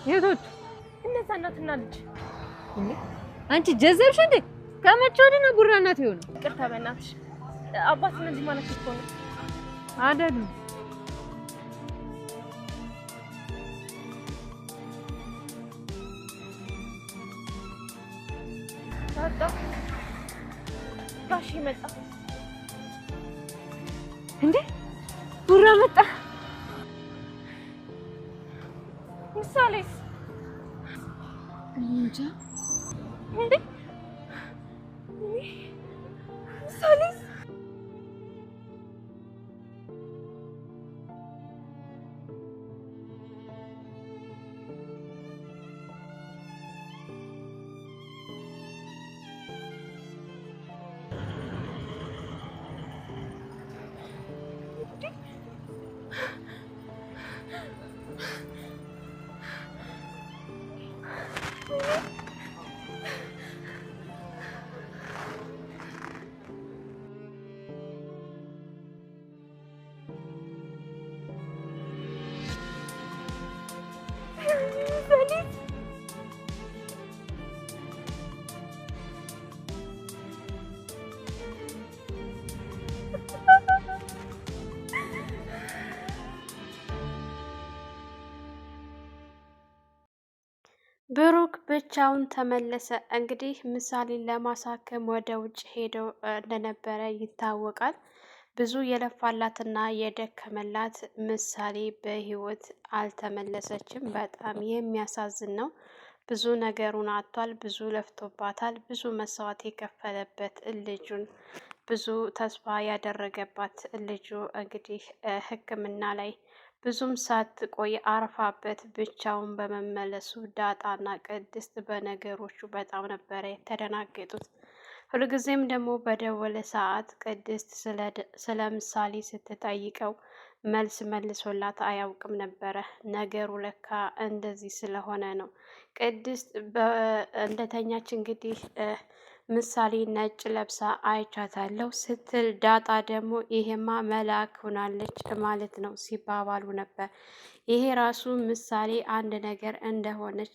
የቶች እነዛ እናትና ልጅ አንቺ ጀዘብሽ እንዴ? ከመቼ ወዲህ ነው ቡራ እናት የሆነው? ይቅርታ በእናትሽ አባት እንደዚህ ማለት እኮ ነው አይደለም። ጋሽ መጣ እንዴ? ቡራ መጣ። ምሳሌስ እንጃ እንዴ? ምሳሌስ ብሩክ ብቻውን ተመለሰ። እንግዲህ ምሳሌን ለማሳከም ወደ ውጭ ሄደው እንደነበረ ይታወቃል። ብዙ የለፋላትና የደከመላት ምሳሌ በህይወት አልተመለሰችም። በጣም የሚያሳዝን ነው። ብዙ ነገሩን አጥቷል። ብዙ ለፍቶባታል። ብዙ መስዋዕት የከፈለበት ልጁን ብዙ ተስፋ ያደረገባት ልጁ እንግዲህ ሕክምና ላይ ብዙም ሳትቆይ አርፋበት ብቻውን በመመለሱ ዳጣና ቅድስት በነገሮቹ በጣም ነበረ የተደናገጡት። ሁልጊዜም ደግሞ በደወለ ሰዓት ቅድስት ስለ ምሳሌ ስትጠይቀው መልስ መልሶላት አያውቅም ነበረ። ነገሩ ለካ እንደዚህ ስለሆነ ነው። ቅድስት እንደተኛች እንግዲህ ምሳሌ ነጭ ለብሳ አይቻታለሁ ስትል ዳጣ ደግሞ ይሄማ መልአክ ሆናለች ማለት ነው ሲባባሉ ነበር። ይሄ ራሱ ምሳሌ አንድ ነገር እንደሆነች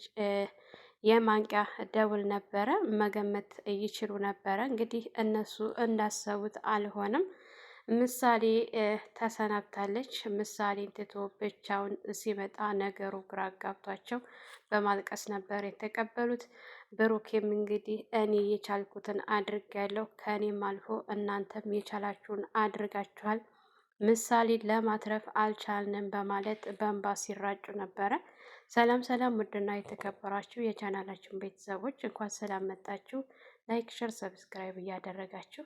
የማንቂያ ደውል ነበረ። መገመት ይችሉ ነበረ። እንግዲህ እነሱ እንዳሰቡት አልሆነም። ምሳሌ ተሰናብታለች። ምሳሌን ትቶ ብቻውን ሲመጣ ነገሩ ግራ አጋብቷቸው በማልቀስ ነበር የተቀበሉት። ብሩኬም እንግዲህ እኔ የቻልኩትን አድርጌያለሁ፣ ከእኔም አልፎ እናንተም የቻላችሁን አድርጋችኋል፣ ምሳሌን ለማትረፍ አልቻልንም በማለት በእንባ ሲራጩ ነበረ። ሰላም ሰላም! ውድና የተከበራችሁ የቻናላችን ቤተሰቦች እንኳን ሰላም መጣችሁ። ላይክ፣ ሸር፣ ሰብስክራይብ እያደረጋችሁ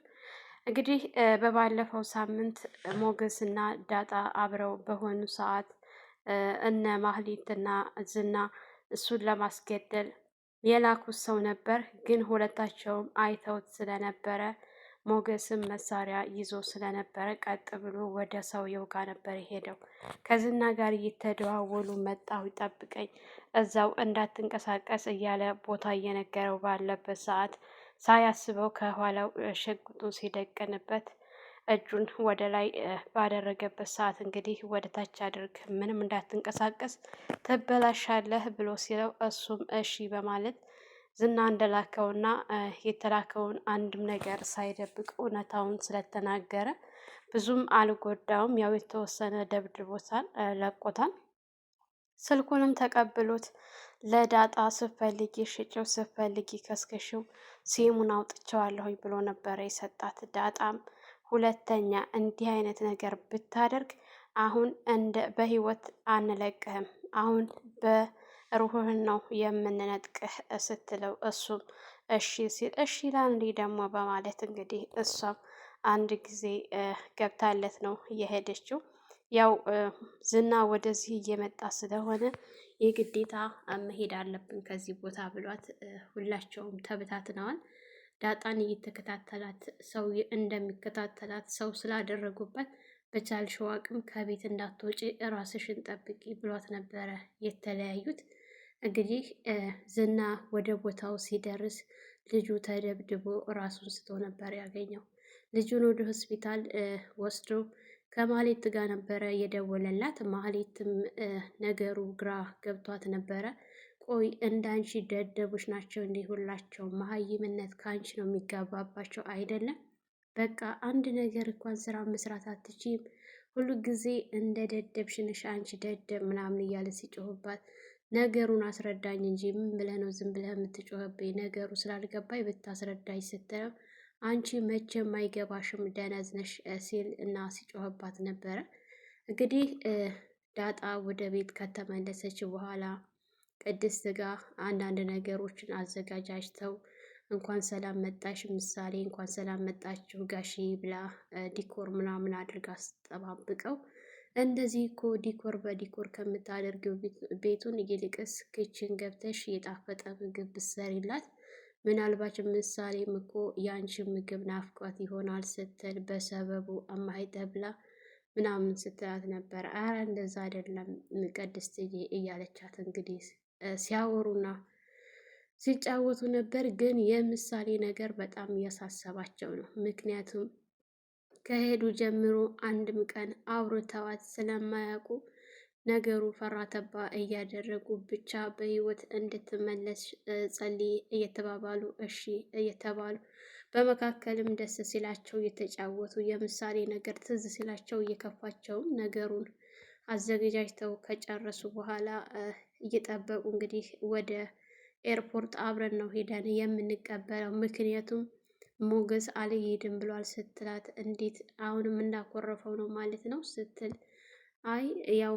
እንግዲህ በባለፈው ሳምንት ሞገስና ዳጣ አብረው በሆኑ ሰዓት እነ ማህሌትና ዝና እሱን ለማስገደል የላኩት ሰው ነበር። ግን ሁለታቸውም አይተውት ስለነበረ ሞገስም መሳሪያ ይዞ ስለነበረ ቀጥ ብሎ ወደ ሰውየው ጋር ነበር የሄደው። ከዝና ጋር እየተደዋወሉ መጣሁ ጠብቀኝ፣ እዛው እንዳትንቀሳቀስ እያለ ቦታ እየነገረው ባለበት ሰዓት ሳያስበው ከኋላው ሽጉጡ ሲደቅንበት እጁን ወደ ላይ ባደረገበት ሰዓት እንግዲህ ወደ ታች አድርግ፣ ምንም እንዳትንቀሳቀስ ትበላሻለህ ብሎ ሲለው እሱም እሺ በማለት ዝና እንደላከውና የተላከውን አንድም ነገር ሳይደብቅ እውነታውን ስለተናገረ ብዙም አልጎዳውም። ያው የተወሰነ ደብድቦታል፣ ለቆታል። ስልኩንም ተቀብሎት ለዳጣ ስፈልጊ ሽጭው፣ ስፈልጊ ከስከሽው፣ ሲሙን አውጥቼዋለሁኝ ብሎ ነበረ የሰጣት። ዳጣም ሁለተኛ እንዲህ አይነት ነገር ብታደርግ አሁን በህይወት አንለቅህም፣ አሁን በሩህን ነው የምንነጥቅህ ስትለው እሱም እሺ ሲል እሺ ላንዴ ደግሞ በማለት እንግዲህ እሷም አንድ ጊዜ ገብታለት ነው የሄደችው። ያው ዝና ወደዚህ እየመጣ ስለሆነ የግዴታ መሄድ አለብን ከዚህ ቦታ ብሏት ሁላቸውም ተበታትነዋል። ዳጣን እየተከታተላት ሰው እንደሚከታተላት ሰው ስላደረጉበት በቻልሽው አቅም ከቤት እንዳትወጪ ራስሽን ጠብቂ ብሏት ነበረ የተለያዩት። እንግዲህ ዝና ወደ ቦታው ሲደርስ ልጁ ተደብድቦ ራሱን ስቶ ነበር ያገኘው። ልጁን ወደ ሆስፒታል ወስዶ ከማህሌት ጋር ነበረ የደወለላት። ማህሌትም ነገሩ ግራ ገብቷት ነበረ። ቆይ እንዳንቺ ደደቦች ናቸው እንዲህ ሁላቸው? መሀይምነት ከአንቺ ነው የሚጋባባቸው አይደለም? በቃ አንድ ነገር እንኳን ስራ መስራት አትችይም። ሁሉ ጊዜ እንደ ደደብሽ ነሽ አንቺ ደደብ ምናምን እያለ ሲጮህባት፣ ነገሩን አስረዳኝ እንጂ ምን ብለህ ነው ዝም ብለህ የምትጮህብኝ? ነገሩ ስላልገባኝ ብታስረዳኝ ስትለው አንቺ መቼም አይገባሽም ደነዝ ነሽ ሲል እና ሲጮህባት ነበረ። እንግዲህ ዳጣ ወደ ቤት ከተመለሰች በኋላ ቅድስት ጋር አንዳንድ ነገሮችን አዘጋጃጅተው እንኳን ሰላም መጣሽ ምሳሌ፣ እንኳን ሰላም መጣችሁ ጋሺ ብላ ዲኮር ምናምን አድርጋ አስጠባብቀው፣ እንደዚህ እኮ ዲኮር በዲኮር ከምታደርገው ቤቱን ይልቅስ ክችን ገብተሽ የጣፈጠ ምግብ ብትሰሪላት ምናልባት ምሳሌም እኮ የአንቺ ምግብ ናፍቋት ይሆናል ስትል በሰበቡ አማይ ተብላ ምናምን ስትላት ነበር። አረ እንደዛ አይደለም ቅድስትዬ እያለቻት እንግዲህ ሲያወሩና ሲጫወቱ ነበር። ግን የምሳሌ ነገር በጣም እያሳሰባቸው ነው። ምክንያቱም ከሄዱ ጀምሮ አንድም ቀን አውርተዋት ስለማያውቁ ነገሩ ፈራተባ እያደረጉ ብቻ በህይወት እንድትመለስ ጸልይ እየተባባሉ እሺ እየተባሉ በመካከልም ደስ ሲላቸው እየተጫወቱ የምሳሌ ነገር ትዝ ሲላቸው እየከፋቸውም ነገሩን አዘገጃጅተው ከጨረሱ በኋላ እየጠበቁ እንግዲህ ወደ ኤርፖርት አብረን ነው ሄደን የምንቀበለው፣ ምክንያቱም ሞገስ አልሄድም ብሏል ስትላት፣ እንዴት አሁንም እንዳኮረፈው ነው ማለት ነው ስትል፣ አይ ያው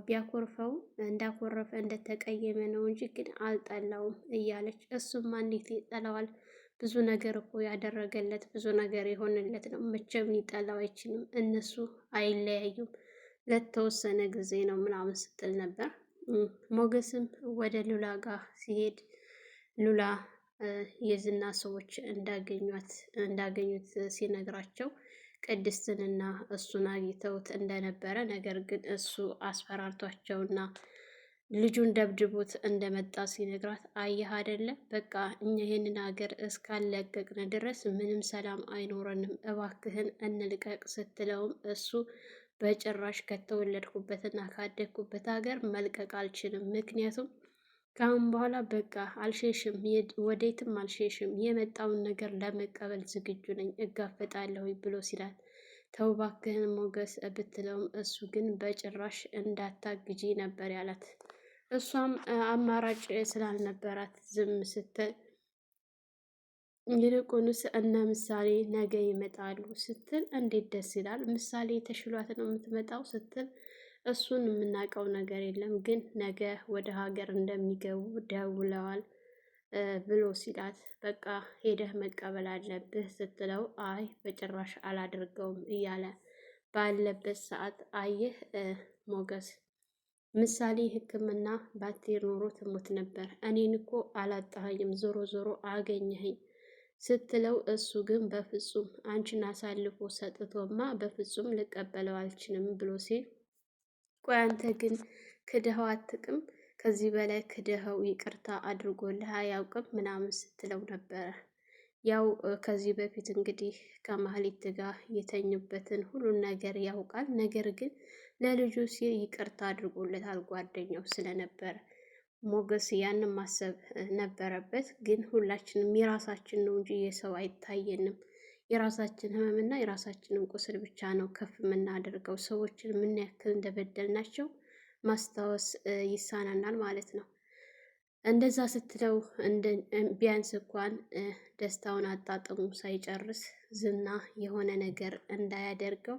ቢያኮርፈው እንዳኮረፈ እንደተቀየመ ነው እንጂ ግን አልጠላውም እያለች፣ እሱማ እንዴት ይጠላዋል? ብዙ ነገር እኮ ያደረገለት ብዙ ነገር የሆነለት ነው። መቼም ሊጠላው አይችልም። እነሱ አይለያዩም፣ ለተወሰነ ጊዜ ነው ምናምን ስትል ነበር። ሞገስም ወደ ሉላ ጋር ሲሄድ ሉላ የዝና ሰዎች እንዳገኙት ሲነግራቸው ቅድስትንና እሱን አግኝተውት እንደነበረ፣ ነገር ግን እሱ አስፈራርቷቸውና ልጁን ደብድቦት እንደመጣ ሲነግራት፣ አየህ አይደለ በቃ እኛ ይህንን ሀገር እስካለቀቅን ድረስ ምንም ሰላም አይኖረንም፣ እባክህን እንልቀቅ ስትለውም እሱ በጭራሽ ከተወለድኩበትና ካደግኩበት ሀገር መልቀቅ አልችልም፣ ምክንያቱም ከአሁን በኋላ በቃ አልሸሽም፣ ወዴትም አልሸሽም፣ የመጣውን ነገር ለመቀበል ዝግጁ ነኝ፣ እጋፈጣለሁ ብሎ ሲላት፣ ተው እባክህን ሞገስ ብትለውም እሱ ግን በጭራሽ እንዳታግጂ ነበር ያላት። እሷም አማራጭ ስላልነበራት ዝም ስትል፣ ይልቁንስ እነ ምሳሌ ነገ ይመጣሉ ስትል፣ እንዴት ደስ ይላል፣ ምሳሌ ተሽሏት ነው የምትመጣው ስትል፣ እሱን የምናውቀው ነገር የለም ግን ነገ ወደ ሀገር እንደሚገቡ ደውለዋል ብሎ ሲላት፣ በቃ ሄደህ መቀበል አለብህ ስትለው፣ አይ በጭራሽ አላደርገውም እያለ ባለበት ሰዓት፣ አየህ ሞገስ ምሳሌ ሕክምና ባትሄድ ኖሮ ትሞት ነበር፣ እኔን እኮ አላጣኸኝም፣ ዞሮ ዞሮ አገኘኸኝ ስትለው፣ እሱ ግን በፍጹም አንቺን አሳልፎ ሰጥቶማ በፍጹም ልቀበለው አልችልም ብሎ ሲል፣ ቆይ አንተ ግን ክደኸው አትቅም? ከዚህ በላይ ክደኸው ይቅርታ አድርጎልህ አያውቅም ምናምን ስትለው ነበረ። ያው ከዚህ በፊት እንግዲህ ከማህሌት ጋር የተኙበትን ሁሉን ነገር ያውቃል። ነገር ግን ለልጁ ሲል ይቅርታ አድርጎለታል ጓደኛው ስለነበረ ሞገስ ያንን ማሰብ ነበረበት። ግን ሁላችንም የራሳችን ነው እንጂ የሰው አይታየንም። የራሳችን ህመምና የራሳችንን ቁስል ብቻ ነው ከፍ የምናደርገው። ሰዎችን ምን ያክል እንደበደልናቸው ማስታወስ ይሳናናል ማለት ነው። እንደዛ ስትለው ቢያንስ እንኳን ደስታውን አጣጥሙ ሳይጨርስ ዝና የሆነ ነገር እንዳያደርገው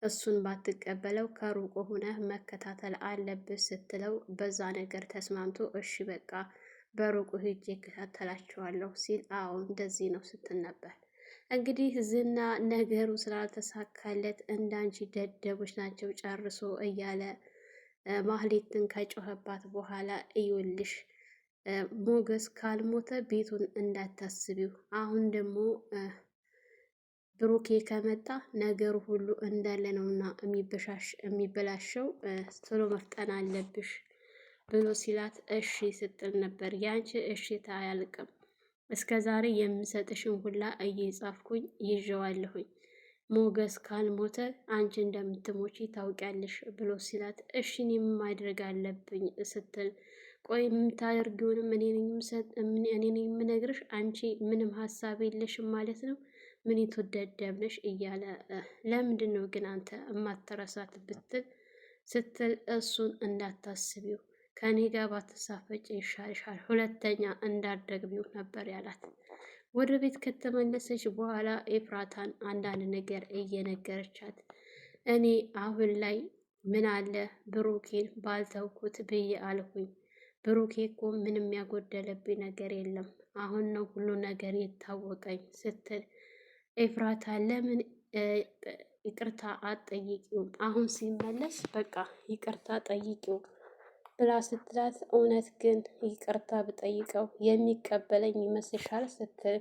እሱን ባትቀበለው ከሩቁ ሆነ መከታተል አለብህ ስትለው በዛ ነገር ተስማምቶ እሺ በቃ በሩቁ ሂጄ እከታተላቸዋለሁ ሲል፣ አዎ እንደዚህ ነው ስትል ነበር። እንግዲህ ዝና ነገሩ ስላልተሳካለት እንዳንቺ ደደቦች ናቸው ጨርሶ እያለ ማህሌትን ከጮኸባት በኋላ እዩልሽ ሞገስ ካልሞተ ቤቱን እንዳታስቢው፣ አሁን ደግሞ ብሩኬ ከመጣ ነገሩ ሁሉ እንዳለ ነውና የሚበላሸው ቶሎ መፍጠን አለብሽ ብሎ ሲላት እሺ ስትል ነበር። ያንቺ እሺታ አያልቅም፣ እስከ ዛሬ የምሰጥሽን ሁላ እየጻፍኩኝ ይዤዋለሁኝ፣ ሞገስ ካልሞተ አንቺ እንደምትሞቺ ታውቂያለሽ ብሎ ሲላት፣ እሺ እኔ ምን ማድረግ አለብኝ ስትል፣ ቆይ የምታደርጊውንም እኔ ነኝ የምነግርሽ፣ አንቺ ምንም ሀሳብ የለሽም ማለት ነው? ምን ደደብ ነሽ እያለ ለምንድን ነው ግን አንተ እማትረሳት ስትል፣ እሱን እንዳታስቢው ከኔ ጋር ባትሳፈጭ ይሻልሻል፣ ሁለተኛ እንዳትደግሚው ነበር ያላት። ወደ ቤት ከተመለሰች በኋላ ኤፍራታን አንዳንድ ነገር እየነገረቻት፣ እኔ አሁን ላይ ምን አለ ብሩኬን ባልተውኩት ብዬ አልኩኝ። ብሩኬ እኮ ምንም ያጎደለብኝ ነገር የለም፣ አሁን ነው ሁሉ ነገር የታወቀኝ ስትል፣ ኤፍራታ ለምን ይቅርታ አትጠይቂውም? አሁን ሲመለስ በቃ ይቅርታ ጠይቂው ብላ ስትላት፣ እውነት ግን ይቅርታ ብጠይቀው የሚቀበለኝ ይመስልሻል? ስትል፣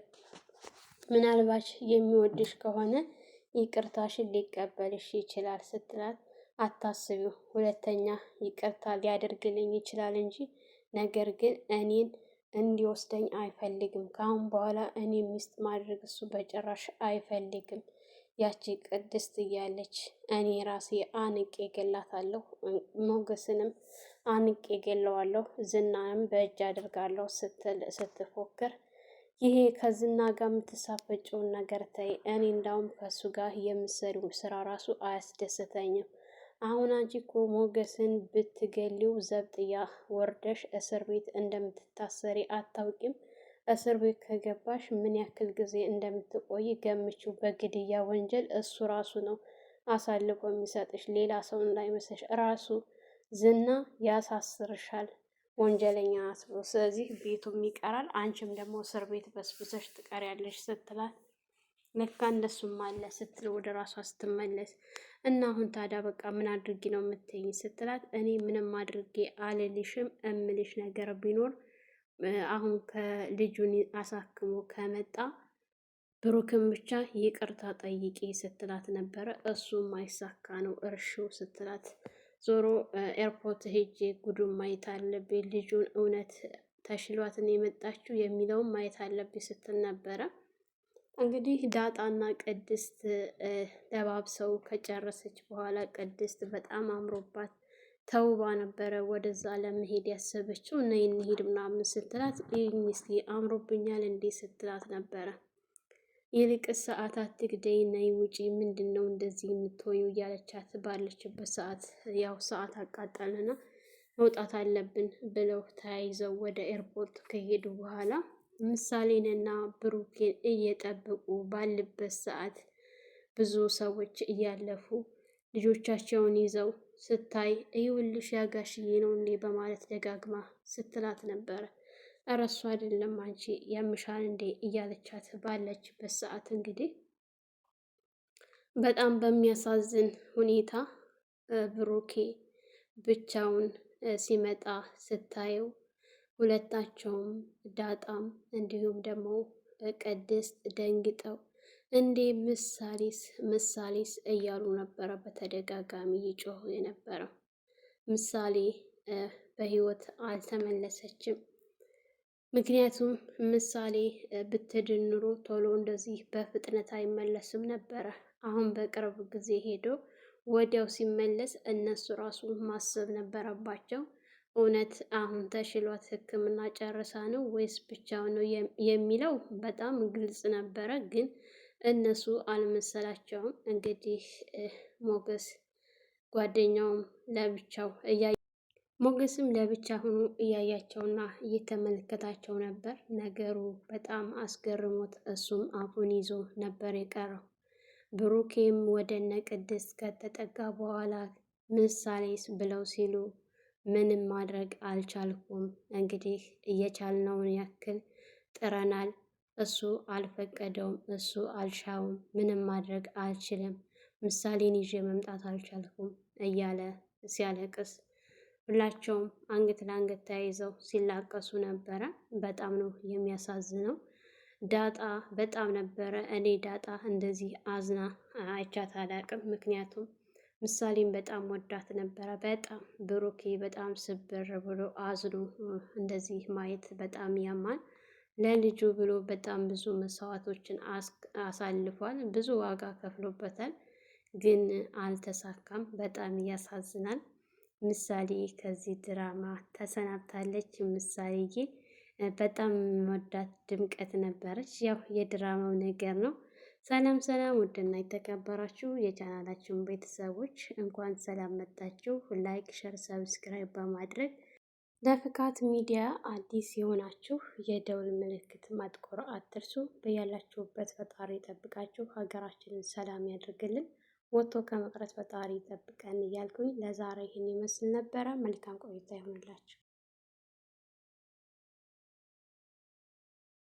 ምናልባች የሚወድሽ ከሆነ ይቅርታሽን ሊቀበልሽ ይችላል ስትላት፣ አታስቢው፣ ሁለተኛ ይቅርታ ሊያደርግልኝ ይችላል እንጂ ነገር ግን እኔን እንዲወስደኝ አይፈልግም። ከአሁን በኋላ እኔ ሚስት ማድረግ እሱ በጭራሽ አይፈልግም። ያቺ ቅድስት እያለች እኔ ራሴ አንቄ ገላታለሁ፣ ሞገስንም አንቄ ገለዋለሁ፣ ዝናንም በእጅ አድርጋለሁ ስትፎክር፣ ይሄ ከዝና ጋር የምትሳፈጭውን ነገር ተይ። እኔ እንዳውም ከሱ ጋር የምሰሪው ስራ ራሱ አያስደስተኝም። አሁን አንቺ እኮ ሞገስን ብትገሊው ዘብጥያ ወርደሽ እስር ቤት እንደምትታሰሪ አታውቂም? እስር ቤት ከገባሽ ምን ያክል ጊዜ እንደምትቆይ ገምችው። በግድያ ወንጀል እሱ ራሱ ነው አሳልፎ የሚሰጥሽ፣ ሌላ ሰው እንዳይመስልሽ። ራሱ ዝና ያሳስርሻል ወንጀለኛ አስብሎ። ስለዚህ ቤቱም ይቀራል፣ አንቺም ደግሞ እስር ቤት በስብሰሽ ትቀሪያለሽ ስትላት፣ ለካ እንደሱም አለ ስትል ወደ ራሷ ስትመለስ፣ እና አሁን ታዲያ በቃ ምን አድርጊ ነው የምትይኝ ስትላት፣ እኔ ምንም አድርጌ አልልሽም፣ እምልሽ ነገር ቢኖር አሁን ከልጁን አሳክሞ ከመጣ ብሩክን ብቻ ይቅርታ ጠይቄ ስትላት ነበረ። እሱም ማይሳካ ነው እርሺው ስትላት፣ ዞሮ ኤርፖርት ሄጄ ጉዱን ማየት አለብኝ፣ ልጁን እውነት ተሽሏትን የመጣችው የሚለውን ማየት አለብኝ ስትል ነበረ። እንግዲህ ዳጣና ቅድስት ለባብሰው ከጨረሰች በኋላ ቅድስት በጣም አምሮባት ተውባ ነበረ ወደዛ ለመሄድ ያሰበችው። ነይ እንሂድ ምናምን ስትላት፣ ይህን እስኪ አምሮብኛል እንዴ ስትላት ነበረ። ይልቅስ ሰዓት አትግደይ፣ ነይ ውጪ፣ ምንድን ነው እንደዚህ የምትሆዩ እያለቻት ባለችበት ሰዓት ያው ሰዓት አቃጠልና መውጣት አለብን ብለው ተያይዘው ወደ ኤርፖርት ከሄዱ በኋላ ምሳሌንና ብሩኬን እየጠበቁ ባለበት ሰዓት ብዙ ሰዎች እያለፉ ልጆቻቸውን ይዘው ስታይ፣ ይኸውልሽ ያጋሽዬ ነው እንዴ በማለት ደጋግማ ስትላት ነበረ። እረ እሱ አይደለም አንቺ ያምሻል እንዴ እያለቻት ባለችበት ሰዓት እንግዲህ በጣም በሚያሳዝን ሁኔታ ብሩኬ ብቻውን ሲመጣ ስታየው፣ ሁለታቸውም ዳጣም እንዲሁም ደግሞ ቅድስት ደንግጠው እንዴ ምሳሌስ እያሉ ነበረ በተደጋጋሚ ይጮሁ የነበረው። ምሳሌ በህይወት አልተመለሰችም። ምክንያቱም ምሳሌ ብትድን ኑሮ ቶሎ እንደዚህ በፍጥነት አይመለስም ነበረ። አሁን በቅርብ ጊዜ ሄዶ ወዲያው ሲመለስ እነሱ ራሱ ማሰብ ነበረባቸው። እውነት አሁን ተሽሏት ሕክምና ጨርሳ ነው ወይስ ብቻው ነው የሚለው በጣም ግልጽ ነበረ፣ ግን እነሱ አልመሰላቸውም። እንግዲህ ሞገስ ጓደኛውም ለብቻው ሞገስም ለብቻ ሆኖ እያያቸውና እየተመለከታቸው ነበር። ነገሩ በጣም አስገርሞት እሱም አፉን ይዞ ነበር የቀረው። ብሩኬም ወደ እነ ቅድስት ከተጠጋ በኋላ ምሳሌስ ብለው ሲሉ ምንም ማድረግ አልቻልኩም፣ እንግዲህ እየቻልነውን ያክል ጥረናል፣ እሱ አልፈቀደውም፣ እሱ አልሻውም፣ ምንም ማድረግ አልችልም፣ ምሳሌን ይዤ መምጣት አልቻልኩም እያለ ሲያለቅስ፣ ሁላቸውም አንገት ለአንገት ተያይዘው ሲላቀሱ ነበረ። በጣም ነው የሚያሳዝነው። ዳጣ በጣም ነበረ፣ እኔ ዳጣ እንደዚህ አዝና አይቻት አላቅም። ምክንያቱም ምሳሌም በጣም ወዳት ነበረ። በጣም ብሩኬ በጣም ስብር ብሎ አዝኖ እንደዚህ ማየት በጣም ያማል። ለልጁ ብሎ በጣም ብዙ መስዋዕቶችን አሳልፏል። ብዙ ዋጋ ከፍሎበታል፣ ግን አልተሳካም። በጣም ያሳዝናል። ምሳሌ ከዚህ ድራማ ተሰናብታለች። ምሳሌዬ በጣም ወዳት ድምቀት ነበረች። ያው የድራማው ነገር ነው። ሰላም ሰላም! ውድና የተከበራችሁ የቻናላችን ቤተሰቦች እንኳን ሰላም መጣችሁ። ላይክ፣ ሸር፣ ሰብስክራይብ በማድረግ ለፍካት ሚዲያ አዲስ የሆናችሁ የደውል ምልክት ማጥቆር አትርሱ። በያላችሁበት ፈጣሪ ይጠብቃችሁ፣ ሀገራችንን ሰላም ያድርግልን፣ ወጥቶ ከመቅረት ፈጣሪ ይጠብቀን እያልኩኝ ለዛሬ ይህን ይመስል ነበረ። መልካም ቆይታ ይሆንላችሁ።